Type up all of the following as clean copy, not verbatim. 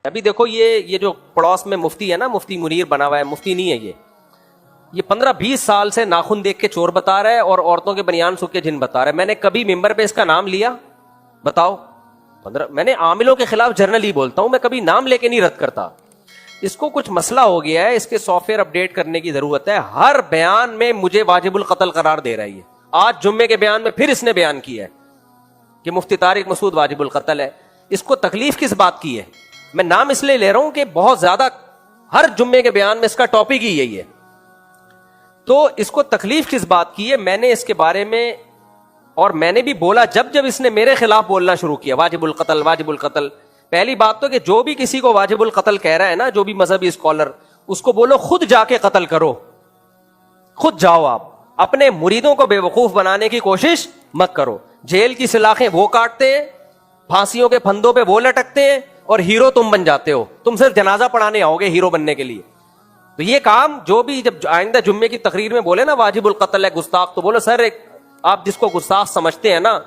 ابھی دیکھو یہ جو پڑوس میں مفتی ہے نا, مفتی منیر بنا ہوا ہے, مفتی نہیں ہے یہ 15-20 سال سے ناخن دیکھ کے چور بتا رہا ہے اور عورتوں کے بنیان سوکھ کے جن بتا رہا ہے. میں نے کبھی ممبر پہ اس کا نام لیا؟ بتاؤ. میں نے عاملوں کے خلاف جرنلی بولتا ہوں, میں کبھی نام لے کے نہیں رد کرتا. اس کو کچھ مسئلہ ہو گیا ہے, اس کے سافٹ ویئر اپڈیٹ کرنے کی ضرورت ہے. ہر بیان میں مجھے واجب القتل قرار دے رہا ہے. آج جمعے کے بیان میں پھر اس نے بیان کیا ہے کہ مفتی طارق مسعود واجب القتل ہے. اس کو تکلیف کس بات کی ہے؟ میں نام اس لیے لے رہا ہوں کہ بہت زیادہ ہر جمعے کے بیان میں اس کا ٹاپک ہی یہی ہے. تو اس کو تکلیف کس بات کی ہے؟ میں نے اس کے بارے میں, اور میں نے بھی بولا جب اس نے میرے خلاف بولنا شروع کیا واجب القتل واجب القتل. پہلی بات تو کہ جو بھی کسی کو واجب القتل کہہ رہا ہے نا, جو بھی مذہبی اسکالر, اس کو بولو خود جا کے قتل کرو, خود جاؤ. آپ اپنے مریدوں کو بے وقوف بنانے کی کوشش مت کرو. جیل کی سلاخیں وہ کاٹتے ہیں, پھانسیوں کے پھندوں پہ وہ لٹکتے ہیں, اور ہیرو تم بن جاتے ہو. تم صرف جنازہ پڑھانے آؤ گے ہیرو بننے کے لیے. تو یہ کام جو بھی جب آئندہ جمعے کی تقریر میں بولے نا واجب القتل ہے گستاخ, تو بولو سر آپ جس کو گستاخ سمجھتے ہیں نا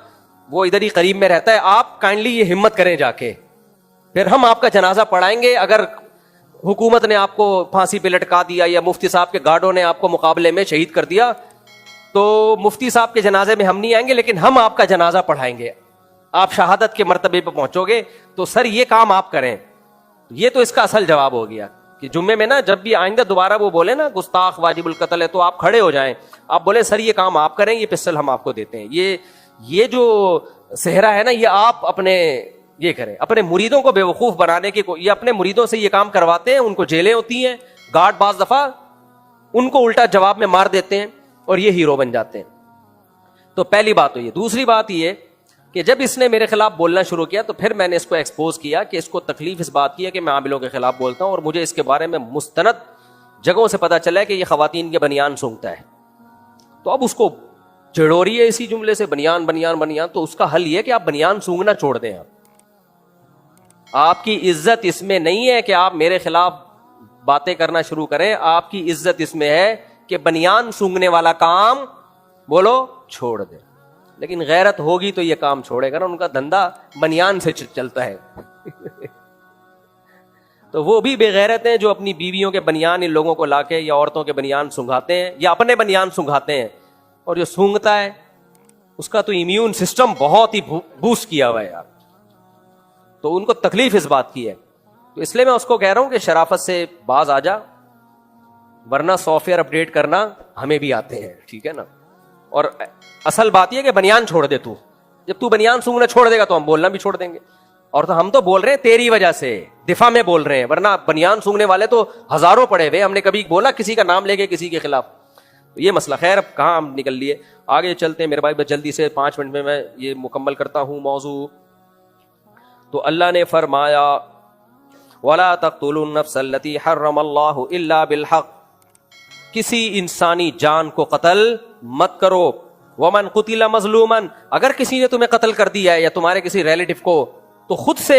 وہ ادھر ہی قریب میں رہتا ہے, آپ کائنڈلی یہ ہمت کریں جا کے, پھر ہم آپ کا جنازہ پڑھائیں گے. اگر حکومت نے آپ کو پھانسی پہ لٹکا دیا یا مفتی صاحب کے گارڈوں نے آپ کو مقابلے میں شہید کر دیا, تو مفتی صاحب کے جنازے میں ہم نہیں آئیں گے, لیکن ہم آپ کا جنازہ پڑھائیں گے. آپ شہادت کے مرتبے پہ پہنچو گے. تو سر یہ کام آپ کریں. یہ تو اس کا اصل جواب ہو گیا کہ جمعے میں نا جب بھی آئندہ دوبارہ وہ بولے نا گستاخ واجب القتل ہے, تو آپ کھڑے ہو جائیں, آپ بولے سر یہ کام آپ کریں, یہ پسٹل ہم آپ کو دیتے ہیں. یہ جو صحرا ہے نا, یہ آپ اپنے یہ کریں. اپنے مریدوں کو بے وقوف بنانے کی, یہ اپنے مریدوں سے یہ کام کرواتے ہیں. ان کو جیلیں ہوتی ہیں, گارڈ بعض دفعہ ان کو الٹا جواب میں مار دیتے ہیں اور یہ ہیرو بن جاتے ہیں. تو پہلی بات تو یہ. دوسری بات یہ کہ جب اس نے میرے خلاف بولنا شروع کیا تو پھر میں نے اس کو ایکسپوز کیا کہ اس کو تکلیف اس بات کی ہے کہ میں عاملوں کے خلاف بولتا ہوں, اور مجھے اس کے بارے میں مستند جگہوں سے پتا چلا ہے کہ یہ خواتین کے بنیان سونگتا ہے. تو اب اس کو چڑھو رہی ہے اسی جملے سے, بنیان بنیان بنیان. تو اس کا حل یہ کہ آپ بنیان سونگنا چھوڑ دیں. آپ کی عزت اس میں نہیں ہے کہ آپ میرے خلاف باتیں کرنا شروع کریں. آپ کی عزت اس میں ہے کہ بنیان سونگنے والا کام بولو چھوڑ دیں. لیکن غیرت ہوگی تو یہ کام چھوڑے گا نا, ان کا دھندا بنیان سے چلتا ہے. تو وہ بھی بے غیرت ہیں جو اپنی بیویوں کے بنیان ان لوگوں کو لا کے یا عورتوں کے بنیان سنگھاتے ہیں یا اپنے بنیان سنگھاتے ہیں. اور جو سونگتا ہے اس کا تو امیون سسٹم بہت ہی بوسٹ کیا ہوا ہے یار. تو ان کو تکلیف اس بات کی ہے. تو اس لیے میں اس کو کہہ رہا ہوں کہ شرافت سے باز آ جا, ورنہ سافٹ ویئر اپڈیٹ کرنا ہمیں بھی آتے ہیں, ٹھیک ہے نا. اور اصل بات یہ کہ بنیان چھوڑ دے تو. جب تو بنیان سونگنا چھوڑ دے گا تو ہم بولنا بھی چھوڑ دیں گے. اور تو ہم تو بول رہے ہیں تیری وجہ سے, دفاع میں بول رہے ہیں, ورنہ بنیان سونگنے والے تو ہزاروں پڑے ہوئے. ہم نے کبھی بولا کسی کا نام لے کے کسی کے خلاف؟ یہ مسئلہ. خیر اب کہاں ہم نکل لیے, آگے چلتے ہیں میرے بھائی. جلدی سے 5 منٹ میں یہ مکمل کرتا ہوں موضوع. تو اللہ نے فرمایا وَلَا تَقْتُلُوا النَّفْسَ الَّتِي حَرَّمَ اللَّهُ إِلَّا بِالْحَقِّ, کسی انسانی جان کو قتل مت کرو. وَمَنْ قُتِلَ مَظْلُومًا, اگر کسی نے تمہیں قتل کر دیا ہے یا تمہارے کسی ریلیٹو کو, تو خود سے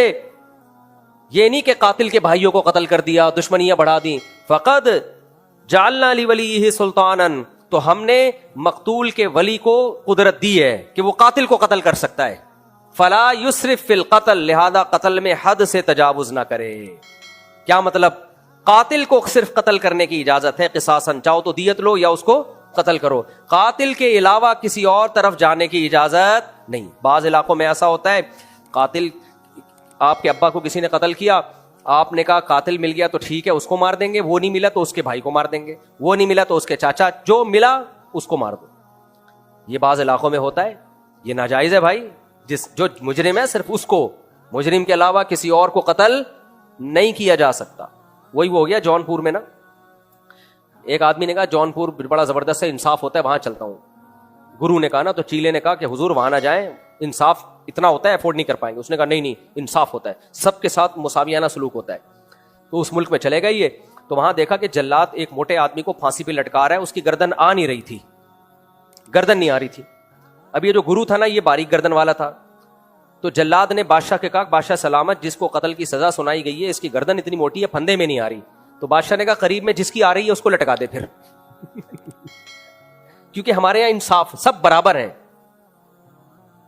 یہ نہیں کہ قاتل کے بھائیوں کو قتل کر دیا, دشمنیاں بڑھا دیں. فَقَدْ جَعَلْنَا لِوَلِيِّهِ سُلْطَانًا, تو ہم نے مقتول کے ولی کو قدرت دی ہے کہ وہ قاتل کو قتل کر سکتا ہے. فَلَا يُسْرِفْ فِي الْقَتْلِ, لہذا قتل میں حد سے تجاوز نہ کرے. کیا مطلب؟ قاتل کو صرف قتل کرنے کی اجازت ہے قصاصاً, چاہو تو دیت لو یا اس کو قتل کرو. قاتل کے علاوہ کسی اور طرف جانے کی اجازت نہیں. بعض علاقوں میں ایسا ہوتا ہے, قاتل, آپ کے ابا کو کسی نے قتل کیا, آپ نے کہا قاتل مل گیا تو ٹھیک ہے اس کو مار دیں گے, وہ نہیں ملا تو اس کے بھائی کو مار دیں گے, وہ نہیں ملا تو اس کے چاچا, جو ملا اس کو مار دو. یہ بعض علاقوں میں ہوتا ہے, یہ ناجائز ہے بھائی. جو مجرم ہے صرف اس کو, مجرم کے علاوہ کسی اور کو قتل نہیں کیا جا سکتا. وہی ہو گیا جون پور میں نا, ایک آدمی نے کہا جون پور بڑا زبردست ہے, انصاف ہوتا ہے, وہاں چلتا ہوں. گرو نے کہا نا, تو چیلے نے کہا کہ حضور وہاں نہ جائیں, انصاف اتنا ہوتا ہے افورڈ نہیں کر پائیں گے. اس نے کہا نہیں انصاف ہوتا ہے, سب کے ساتھ مساویانہ سلوک ہوتا ہے. تو اس ملک میں چلے گئے یہ, تو وہاں دیکھا کہ جلاد ایک موٹے آدمی کو پھانسی پہ لٹکا رہا ہے, اس کی گردن آ نہیں رہی تھی, گردن نہیں آ رہی تھی. اب یہ جو گرو تھا نا یہ باریک گردن والا تھا. تو جلاد نے بادشاہ کے کہا بادشاہ سلامت, جس کو قتل کی سزا سنائی گئی ہے اس کی گردن اتنی موٹی ہے پھندے میں نہیں آ رہی. تو بادشاہ نے کہا قریب میں جس کی آ رہی ہے اس کو لٹکا دے پھر. کیونکہ ہمارے یہاں انصاف, سب برابر ہیں,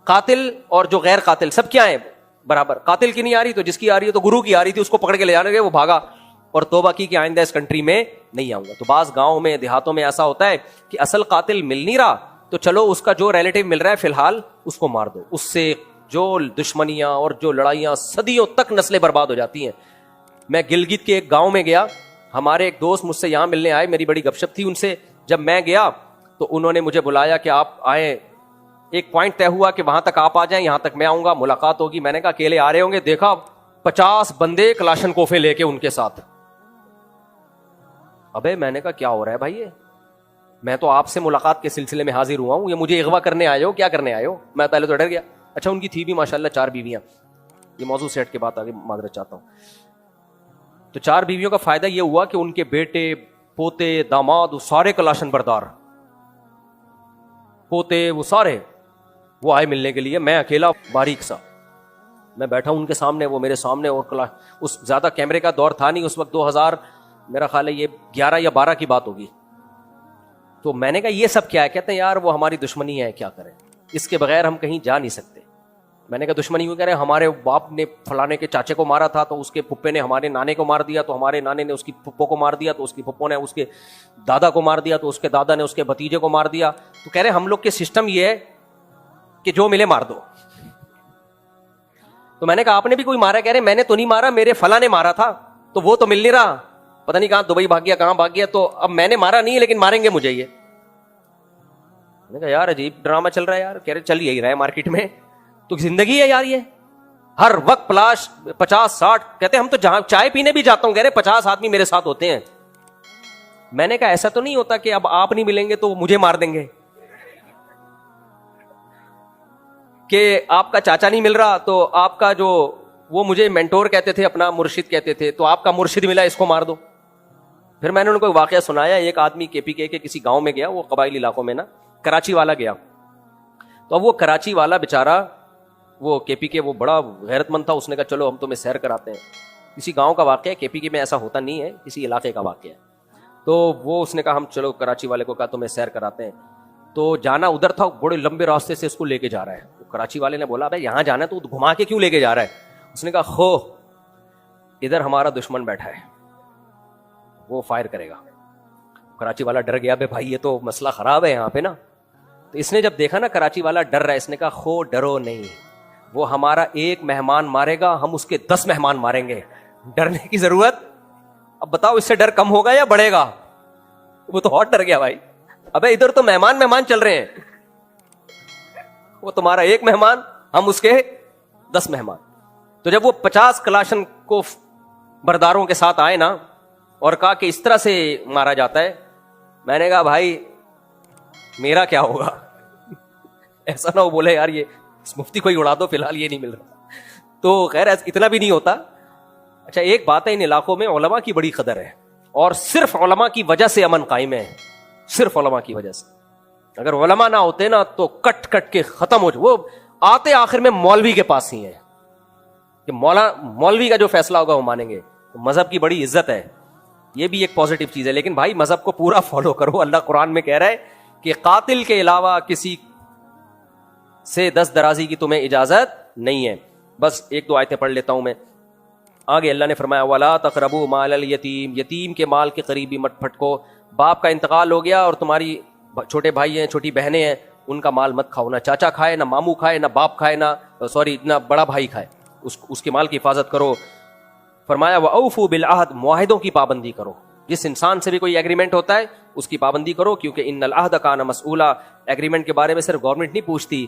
قاتل اور جو غیر قاتل سب کیا ہیں, برابر. قاتل کی نہیں آ رہی تو جس کی آ رہی ہے تو گرو کی آ رہی تھی, اس کو پکڑ کے لے جانے گئے, وہ بھاگا اور توبہ کی کہ آئندہ اس کنٹری میں نہیں آؤں گا. تو بعض گاؤں میں دیہاتوں میں ایسا ہوتا ہے کہ اصل قاتل مل نہیں رہا تو چلو اس کا جو ریلیٹو مل رہا ہے فی الحال اس کو مار دو. اس سے جو دشمنیاں اور جو لڑائیاں صدیوں تک نسلیں برباد ہو جاتی ہیں. میں گلگت کے ایک گاؤں میں گیا, ہمارے ایک دوست مجھ سے یہاں ملنے آئے, میری بڑی گپ شپ تھی ان سے. جب میں گیا تو انہوں نے مجھے بلایا کہ آپ آئیں. ایک پوائنٹ طے ہوا کہ وہاں تک آپ آ جائیں, یہاں تک میں آؤں گا, ملاقات ہوگی. میں نے کہا اکیلے آ رہے ہوں گے, دیکھا 50 بندے کلاشن کوفے لے کے ان کے ساتھ. ابے میں نے کہا کیا ہو رہا ہے بھائی, یہ میں تو آپ سے ملاقات کے سلسلے میں حاضر ہوا ہوں, یہ مجھے اغوا کرنے آئے ہو, کیا کرنے آئے ہو؟ میں پہلے تو ڈر گیا. اچھا ان کی تھی بھی ماشاءاللہ 4 بیویاں. یہ موضوع سیٹ کے بعد آگے معذرت چاہتا ہوں. تو 4 بیویوں کا فائدہ یہ ہوا کہ ان کے بیٹے پوتے داماد وہ سارے کلاشن بردار, پوتے وہ سارے وہ آئے ملنے کے لیے. میں اکیلا باریک سا, میں بیٹھا ان کے سامنے, وہ میرے سامنے. اور اس زیادہ کیمرے کا دور تھا نہیں اس وقت, 2000 میرا خیال ہے یہ 11 یا 12 کی بات ہوگی. تو میں نے کہا یہ سب کیا ہے؟ کہتے ہیں یار وہ ہماری دشمنی ہے, کیا کریں, اس کے بغیر ہم کہیں جا نہیں سکتے. میں نے کہا دشمنی کیوں کہہ رہے ہیں؟ ہمارے باپ نے فلانے کے چاچے کو مارا تھا تو اس کے پھپھے نے ہمارے نانے کو مار دیا, تو ہمارے نانے نے اس کی پھپھو کو مار دیا, تو اس کی پھپھو نے اس کے دادا کو مار دیا, تو اس کے دادا نے اس کے بھتیجے کو مار دیا. تو کہہ رہے ہم لوگ کے سسٹم یہ ہے کہ جو ملے مار دو. تو میں نے کہا آپ نے بھی کوئی مارا؟ کہہ رہے میں نے تو نہیں مارا, میرے فلاں نے مارا تھا, تو وہ تو مل نہیں رہا, پتہ نہیں کہاں دبئی بھاگ گیا, کہاں بھاگ گیا, تو اب میں نے مارا نہیں ہے لیکن ماریں گے مجھے. یہ میں نے کہا یار عجیب ڈرامہ چل رہا ہے یار. کہہ رہے چل یہی رہا ہے مارکیٹ میں, تو زندگی ہے یار, یہ ہر وقت پلاش 50-60. کہتے ہم تو جہاں چائے پینے بھی جاتا ہوں, کہہ رہے 50 آدمی میرے ساتھ ہوتے ہیں. میں نے کہا ایسا تو نہیں ہوتا کہ اب آپ نہیں ملیں گے تو وہ مجھے مار دیں گے, کہ آپ کا چاچا نہیں مل رہا تو آپ کا جو وہ مجھے مینٹور کہتے تھے, اپنا مرشد کہتے تھے, تو آپ کا مرشد ملا اس کو مار دو. پھر میں نے ان کو ایک واقعہ سنایا. ایک آدمی KPK کے کسی گاؤں میں گیا, وہ قبائلی علاقوں میں نا, کراچی والا گیا. تو اب وہ کراچی والا بیچارہ, وہ KPK وہ بڑا غیرت مند تھا, اس نے کہا چلو ہم تمہیں سیر کراتے ہیں. کسی گاؤں کا واقعہ ہے, KPK میں ایسا ہوتا نہیں ہے, کسی علاقے کا واقعہ ہے. تو وہ اس نے کہا ہم چلو کراچی والے کو کہا تمہیں سیر کراتے ہیں. تو جانا ادھر تھا, بڑے لمبے راستے سے اس کو لے کے جا رہا ہے. کراچی والے نے بولا بھائی یہاں جانا ہے تو گھما کے کیوں لے کے جا رہا ہے؟ اس نے کہا خو ادھر ہمارا دشمن بیٹھا ہے, وہ فائر کرے گا. کراچی والا ڈر گیا, بھائی یہ تو مسئلہ خراب ہے یہاں پہ نا. تو اس نے جب دیکھا نا کراچی والا ڈر رہا ہے, اس نے کہا خو ڈرو نہیں, وہ ہمارا 1 مہمان مارے گا, ہم اس کے 10 مہمان ماریں گے, ڈرنے کی ضرورت. اب بتاؤ اس سے ڈر کم ہوگا یا بڑھے گا؟ وہ تو اور ڈر گیا بھائی. ابے ادھر تو مہمان چل رہے ہیں, وہ تمہارا 1 مہمان, ہم اس کے 10 مہمان. تو جب وہ 50 کلاشن کو برداروں کے ساتھ آئے نا اور کہا کہ اس طرح سے مارا جاتا ہے, میں نے کہا بھائی میرا کیا ہوگا؟ ایسا نہ ہو بولے یار یہ مفتی کوئی اڑا دو, فی الحال یہ نہیں مل رہا. تو خیر اتنا بھی نہیں ہوتا. اچھا ایک بات ہے, ان علاقوں میں علماء کی بڑی قدر ہے, اور صرف علماء کی وجہ سے امن قائم ہے, صرف علماء کی وجہ سے. اگر علماء نہ ہوتے نا تو کٹ کٹ کے ختم ہو جائے. وہ آتے آخر میں مولوی کے پاس ہی ہیں کہ مولوی کا جو فیصلہ ہوگا وہ مانیں گے. مذہب کی بڑی عزت ہے, یہ بھی ایک پازیٹو چیز ہے. لیکن بھائی مذہب کو پورا فالو کرو. اللہ قرآن میں کہہ رہا ہے کہ قاتل کے علاوہ کسی سے دست درازی کی تمہیں اجازت نہیں ہے. بس 1-2 آیتیں پڑھ لیتا ہوں میں. آگے اللہ نے فرمایا وَلَا تَقْرَبُوا مَالَ الْيَتِيمِ, یتیم کے مال کے قریبی مت پھٹکو. باپ کا انتقال ہو گیا اور تمہاری چھوٹے بھائی ہیں, چھوٹی بہنیں ہیں, ان کا مال مت کھاؤ. نہ چاچا کھائے, نہ ماموں کھائے, نہ باپ کھائے, نہ بڑا بھائی کھائے. اس کے مال کی حفاظت کرو. فرمایا وَأَوْفُوا بِالْعَهْدِ, معاہدوں کی پابندی کرو. جس انسان سے بھی کوئی ایگریمنٹ ہوتا ہے اس کی پابندی کرو, کیونکہ ان العہد کان مسئولا, ایگریمنٹ کے بارے میں صرف گورنمنٹ نہیں پوچھتی,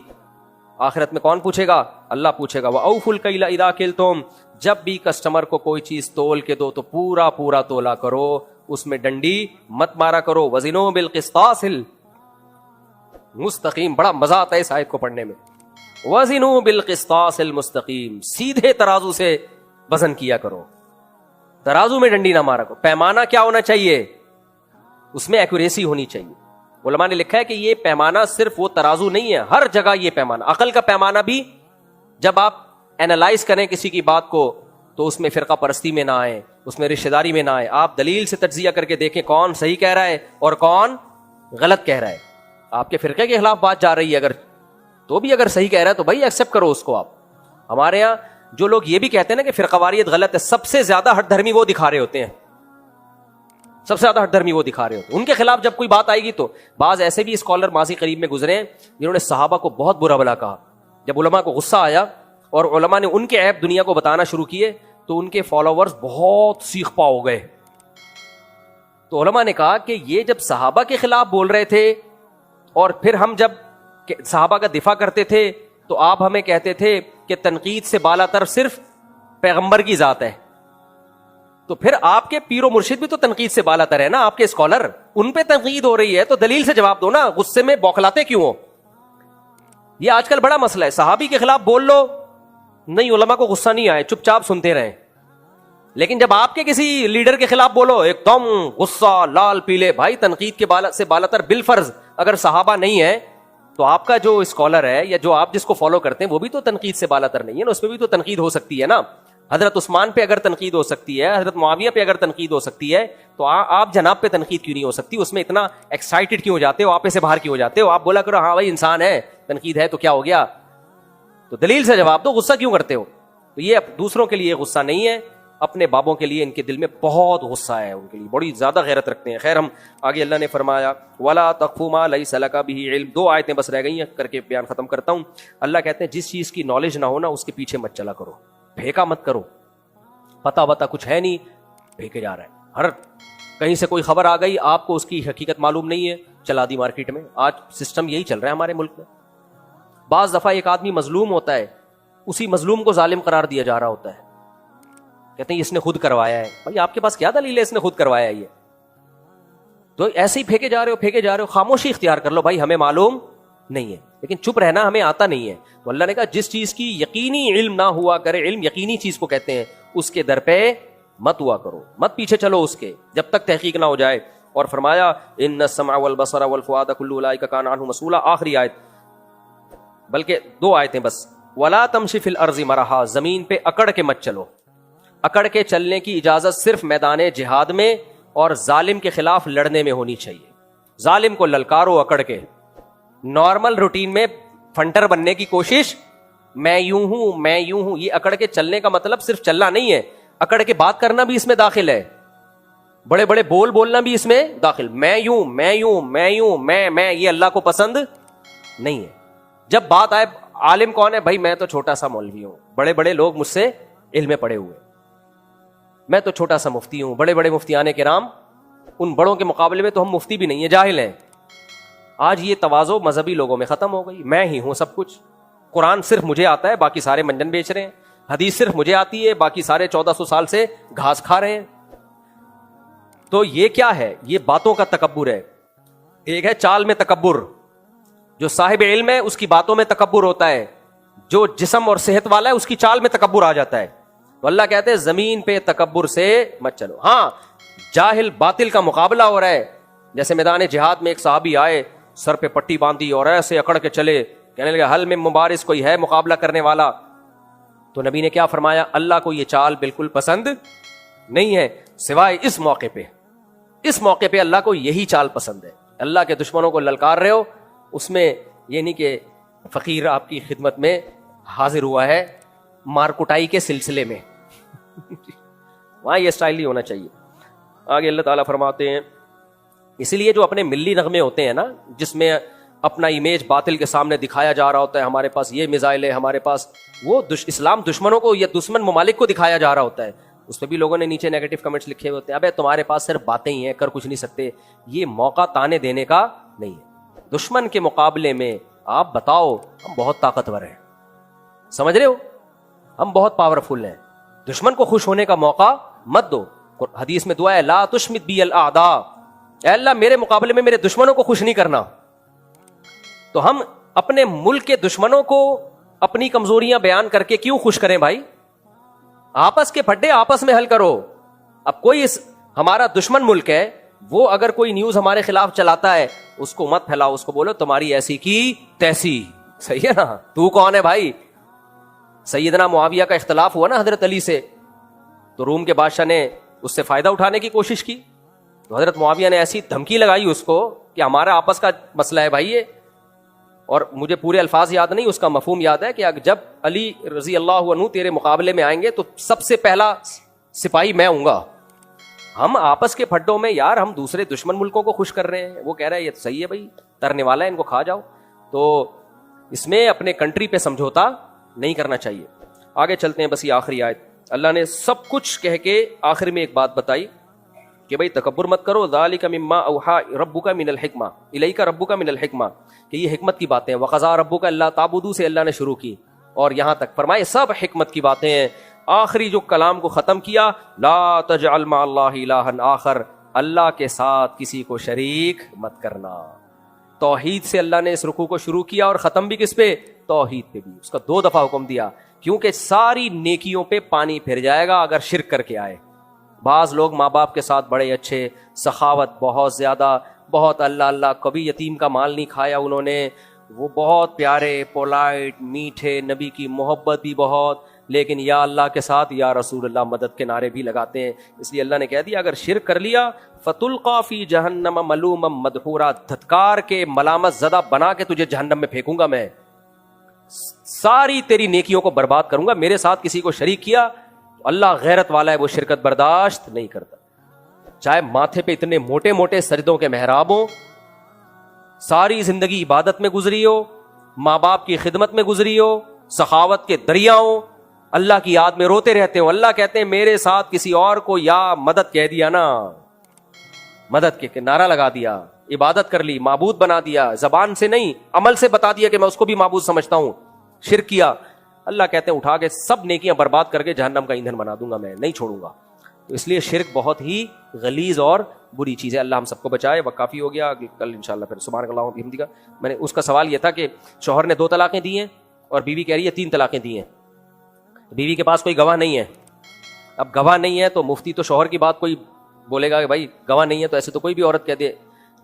آخرت میں کون پوچھے گا؟ اللہ پوچھے گا. وَأَوْفُوا الْكَيْلَ إِذَا كِلْتُمْ, جب بھی کسٹمر کو کوئی چیز تول کے دو تو پورا تولا کرو, اس میں ڈنڈی مت مارا کرو. وَزِنُوا بِالْقِسْطَاسِ الْمُسْتَقِيمِ, بڑا مزہ آتا ہے اس آیت کو پڑھنے میں. وَزِنُوا بِالْقِسْطَاسِ الْمُسْتَقِيمِ, سیدھے ترازو سے وزن کیا کرو, ترازو میں ڈنڈی نہ مارا کرو. پیمانہ کیا ہونا چاہیے؟ اس میں ایکوریسی ہونی چاہیے. علماء نے لکھا ہے کہ یہ پیمانہ صرف وہ ترازو نہیں ہے, ہر جگہ یہ پیمانہ, عقل کا پیمانہ بھی جب آپ اینالائز کریں کسی کی بات کو تو اس میں فرقہ پرستی میں نہ آئے, اس میں رشتہ داری میں نہ آئے. آپ دلیل سے تجزیہ کر کے دیکھیں کون صحیح کہہ رہا ہے اور کون غلط کہہ رہا ہے. آپ کے فرقے کے خلاف بات جا رہی ہے اگر تو بھی اگر صحیح کہہ رہا ہے تو بھائی ایکسیپٹ کرو اس کو. آپ ہمارے یہاں جو لوگ یہ بھی کہتے ہیں نا کہ فرقواریت غلط ہے، سب سے زیادہ ہٹ دھرمی وہ دکھا رہے ہوتے ہیں، سب سے زیادہ ہٹ دھرمی وہ دکھا رہے ہوتے ہیں. ان کے خلاف جب کوئی بات آئے گی تو بعض ایسے بھی اسکالر ماضی قریب میں گزرے ہیں جنہوں نے صحابہ کو بہت برا بھلا کہا. جب علماء کو غصہ آیا اور علماء نے ان کے عیب دنیا کو بتانا شروع کیے تو ان کے فالوورز بہت سیخ پا ہو گئے. تو علماء نے کہا کہ یہ جب صحابہ کے خلاف بول رہے تھے اور پھر ہم جب صحابہ کا دفاع کرتے تھے تو آپ ہمیں کہتے تھے کہ تنقید سے بالا تر صرف پیغمبر کی ذات ہے، تو پھر آپ کے پیر و مرشد بھی تو تنقید سے بالا تر ہے نا، آپ کے اسکالر، ان پہ تنقید ہو رہی ہے تو دلیل سے جواب دو نا، غصے میں بوکھلاتے کیوں ہو؟ یہ آج کل بڑا مسئلہ ہے. صحابی کے خلاف بول لو، نہیں علماء کو غصہ نہیں آئے، چپ چاپ سنتے رہیں. لیکن جب آپ کے کسی لیڈر کے خلاف بولو ایک دم غصہ لال پیلے. بھائی تنقید کے سے بالا تر بالفرض اگر صحابہ نہیں ہے تو آپ کا جو اسکالر ہے یا جو آپ جس کو فالو کرتے ہیں وہ بھی تو تنقید سے بالا تر نہیں ہے نا، اس پہ بھی تو تنقید ہو سکتی ہے نا. حضرت عثمان پہ اگر تنقید ہو سکتی ہے، حضرت معاویہ پہ اگر تنقید ہو سکتی ہے تو آپ جناب پہ تنقید کیوں نہیں ہو سکتی؟ اس میں اتنا ایکسائٹڈ کیوں ہو جاتے ہو، آپ سے باہر کیوں ہو جاتے ہو؟ آپ بولا کرو ہاں بھائی انسان ہے، تنقید ہے تو کیا ہو گیا، تو دلیل سے جواب دو، غصہ کیوں کرتے ہو؟ تو یہ دوسروں کے لیے غصہ نہیں ہے، اپنے بابوں کے لیے ان کے دل میں بہت غصہ ہے، ان کے لیے بڑی زیادہ غیرت رکھتے ہیں. خیر ہم آگے اللہ نے فرمایا وَلَا تَقْفُ مَا لَيْسَ لَكَ بِهِ عِلْمٌ. 2 آیتیں بس رہ گئی ہیں، کر کے بیان ختم کرتا ہوں. اللہ کہتے ہیں جس چیز کی نالج نہ ہونا اس کے پیچھے مت چلا کرو، پھینکا مت کرو. پتا وتا کچھ ہے نہیں، پھینکے جا رہا ہے. ہر کہیں سے کوئی خبر آ گئی، آپ کو اس کی حقیقت معلوم نہیں ہے، چلا دی مارکیٹ میں. آج سسٹم یہی چل رہا ہے ہمارے ملک میں. بعض دفعہ ایک آدمی مظلوم ہوتا ہے، اسی مظلوم کو ظالم قرار دیا جا رہا ہوتا ہے، کہتے ہیں اس نے خود کروایا ہے. بھائی آپ کے پاس کیا دلیل ہے اس نے خود کروایا ہے؟ یہ تو ایسے ہی پھینکے جا رہے ہو. خاموشی اختیار کر لو، بھائی ہمیں معلوم نہیں ہے، لیکن چپ رہنا ہمیں آتا نہیں ہے. تو اللہ نے کہا جس چیز کی یقینی علم نہ ہوا کرے، علم یقینی چیز کو کہتے ہیں، اس کے در پہ مت ہوا کرو، مت پیچھے چلو اس کے جب تک تحقیق نہ ہو جائے. اور فرمایا ان السمع والبصر والفؤاد كل اولئک کان عنہ مسئولا. آخری آیت، بلکہ 2 آیتیں بس. ولا تمشی فی الارض مرحا. زمین پہ اکڑ کے مت چلو. اکڑ کے چلنے کی اجازت صرف میدان جہاد میں اور ظالم کے خلاف لڑنے میں ہونی چاہیے. ظالم کو للکارو اکڑ کے. نارمل روٹین میں فنٹر بننے کی کوشش، میں یوں ہوں، یہ اکڑ کے چلنے کا مطلب صرف چلنا نہیں ہے، اکڑ کے بات کرنا بھی اس میں داخل ہے، بڑے بڑے بول بولنا بھی اس میں داخل. میں یوں، میں یہ اللہ کو پسند نہیں ہے. جب بات آئے عالم کون ہے؟ بھائی میں تو چھوٹا سا مولوی ہوں، بڑے بڑے لوگ مجھ سے علم میں پڑے ہوئے، میں تو چھوٹا سا مفتی ہوں، بڑے بڑے مفتیان کرام ان بڑوں کے مقابلے میں تو ہم مفتی بھی نہیں ہیں، جاہل ہیں. آج یہ تواضع مذہبی لوگوں میں ختم ہو گئی. میں ہی ہوں سب کچھ، قرآن صرف مجھے آتا ہے، باقی سارے منجن بیچ رہے ہیں. حدیث صرف مجھے آتی ہے، باقی سارے 1400 سال سے گھاس کھا رہے ہیں. تو یہ کیا ہے؟ یہ باتوں کا تکبر ہے. ایک ہے چال میں تکبر، جو صاحب علم ہے اس کی باتوں میں تکبر ہوتا ہے، جو جسم اور صحت والا ہے اس کی چال میں تکبر آ جاتا ہے. تو اللہ کہتے ہیں زمین پہ تکبر سے مت چلو. ہاں جاہل باطل کا مقابلہ ہو رہا ہے، جیسے میدان جہاد میں ایک صحابی آئے، سر پہ پٹی باندھی اور ایسے اکڑ کے چلے، کہنے لگے حل میں مبارز کوئی ہے مقابلہ کرنے والا؟ تو نبی نے کیا فرمایا؟ اللہ کو یہ چال بالکل پسند نہیں ہے، سوائے اس موقع پہ اللہ کو یہی چال پسند ہے. اللہ کے دشمنوں کو للکار رہے ہو، اس میں یہ نہیں کہ فقیر آپ کی خدمت میں حاضر ہوا ہے مارکوٹائی کے سلسلے میں وہاں یہ سٹائل نہیں ہونا چاہیے. آگے اللہ تعالیٰ فرماتے ہیں اسی لیے جو اپنے ملی نغمے ہوتے ہیں نا، جس میں اپنا امیج باطل کے سامنے دکھایا جا رہا ہوتا ہے، ہمارے پاس یہ میزائل ہے، ہمارے پاس وہ اسلام دشمنوں کو یا دشمن ممالک کو دکھایا جا رہا ہوتا ہے، اس پہ بھی لوگوں نے نیچے نیگیٹو کمنٹس لکھے ہوتے ہیں، ابے تمہارے پاس صرف باتیں ہی ہیں، کر کچھ نہیں سکتے. یہ موقع تانے دینے کا نہیں ہے. دشمن کے مقابلے میں آپ بتاؤ ہم بہت طاقتور ہیں، سمجھ رہے ہو، ہم بہت پاورفل ہیں. دشمن کو خوش ہونے کا موقع مت دو. حدیث میں دعا ہے لا تشمت بی الاعداء، اے اللہ میرے مقابلے میں میرے دشمنوں کو خوش نہیں کرنا. تو ہم اپنے ملک کے دشمنوں کو اپنی کمزوریاں بیان کر کے کیوں خوش کریں بھائی؟ آپس کے پھڈے آپس میں حل کرو. اب کوئی ہمارا دشمن ملک ہے، وہ اگر کوئی نیوز ہمارے خلاف چلاتا ہے اس کو مت پھیلاؤ، اس کو بولو تمہاری ایسی کی تیسی. صحیح ہے نا؟ تو کون ہے بھائی؟ سیدنا معاویہ کا اختلاف ہوا نا حضرت علی سے، تو روم کے بادشاہ نے اس سے فائدہ اٹھانے کی کوشش کی، تو حضرت معاویہ نے ایسی دھمکی لگائی اس کو کہ ہمارا آپس کا مسئلہ ہے بھائی یہ، اور مجھے پورے الفاظ یاد نہیں, اس کا مفہوم یاد ہے کہ جب علی رضی اللہ عنہ تیرے مقابلے میں آئیں گے تو سب سے پہلا سپاہی میں ہوں گا. ہم آپس کے پھڈوں میں یار ہم دوسرے دشمن ملکوں کو خوش کر رہے ہیں, وہ کہہ رہا ہے یہ صحیح ہے بھائی, ترنے والا ہے, ان کو کھا جاؤ. تو اس میں اپنے کنٹری پہ سمجھوتا نہیں کرنا چاہیے. آگے چلتے ہیں, بس یہ آخری آیت. اللہ نے سب کچھ کہہ کے آخر میں ایک بات بتائی کہ بھائی تکبر مت کرو. ذالک مما اوحا ربک من الحکمہ الیک ربک من الحکمہ, کہ یہ حکمت کی باتیں ہیں. وقضا ربک الا تعبدوا سے اللہ نے شروع کی اور یہاں تک فرمائے سب حکمت کی باتیں ہیں. آخری جو کلام کو ختم کیا, لا تجعل مع اللہ الہا آخر, اللہ کے ساتھ کسی کو شریک مت کرنا. توحید سے اللہ نے اس رکوع کو شروع کیا اور ختم بھی کس پہ؟ توحید پہ بھی. اس کا 2 دفعہ حکم دیا کیونکہ ساری نیکیوں پہ پانی پھر جائے گا اگر شرک کر کے آئے. بعض لوگ ماں باپ کے ساتھ بڑے اچھے, سخاوت بہت زیادہ, بہت اللہ اللہ, کبھی یتیم کا مال نہیں کھایا انہوں نے, وہ بہت پیارے, پولائٹ, میٹھے, نبی کی محبت بھی بہت, لیکن یا اللہ کے ساتھ یا رسول اللہ مدد کے نعرے بھی لگاتے ہیں. اس لیے اللہ نے کہہ دیا اگر شرک کر لیا فتلقا فی جہنم ملوما مدحورا, دھتکار کے ملامت زدہ بنا کے تجھے جہنم میں پھینکوں گا میں, ساری تیری نیکیوں کو برباد کروں گا. میرے ساتھ کسی کو شریک کیا, اللہ غیرت والا ہے, وہ شرکت برداشت نہیں کرتا. چاہے ماتھے پہ اتنے موٹے موٹے سجدوں کے محراب ہوں, ساری زندگی عبادت میں گزری ہو, ماں باپ کی خدمت میں گزری ہو, سخاوت کے دریا ہوں, اللہ کی یاد میں روتے رہتے ہوں. اللہ کہتے ہیں میرے ساتھ کسی اور کو یا مدد کہہ دیا نا, مدد کے نعرہ لگا دیا, عبادت کر لی, معبود بنا دیا, زبان سے نہیں عمل سے بتا دیا کہ میں اس کو بھی معبود سمجھتا ہوں, شرک کیا, اللہ کہتے ہیں اٹھا کے سب نیکیاں برباد کر کے جہنم کا ایندھن بنا دوں گا, میں نہیں چھوڑوں گا. تو اس لیے شرک بہت ہی غلیظ اور بری چیز ہے. اللہ ہم سب کو بچائے. وقت کافی ہو گیا, کل انشاءاللہ پھر سبحانک اللہم وبحمدک. میں نے اس کا سوال یہ تھا کہ شوہر نے 2 طلاقیں دی ہیں اور بیوی کہہ رہی ہے 3 طلاقیں دی ہیں, بیوی کے پاس کوئی گواہ نہیں ہے. اب گواہ نہیں ہے تو مفتی تو شوہر کی بات کوئی بولے گا کہ بھائی گواہ نہیں ہے تو ایسے تو کوئی بھی عورت کہہ دے,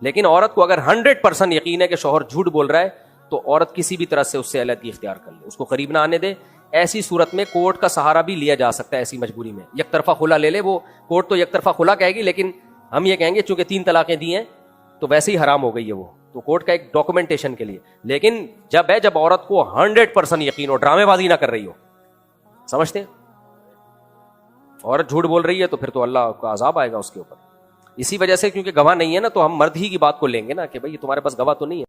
لیکن عورت کو اگر 100% یقین ہے کہ شوہر جھوٹ بول رہا ہے تو عورت کسی بھی طرح سے اس سے علیحدگی اختیار کر لے, اس کو قریب نہ آنے دے. ایسی صورت میں کورٹ کا سہارا بھی لیا جا سکتا ہے, ایسی مجبوری میں یک طرفہ خلا لے لے. وہ کورٹ تو یک طرفہ خلا کہے گی, لیکن ہم یہ کہیں گے چونکہ 3 طلاقیں دی ہیں تو ویسے ہی حرام ہو گئی ہے وہ, تو کورٹ کا ایک ڈاکومنٹیشن کے لیے. لیکن جب عورت کو 100% یقین ہو, ڈرامے بازی نہ کر رہی ہو, سمجھتے ہیں عورت جھوٹ بول رہی ہے تو پھر تو اللہ کا عذاب آئے گا اس کے اوپر. اسی وجہ سے کیونکہ گواہ نہیں ہے نا تو ہم مرد ہی کی بات کو لیں گے نا کہ بھائی تمہارے پاس گواہ تو نہیں ہے.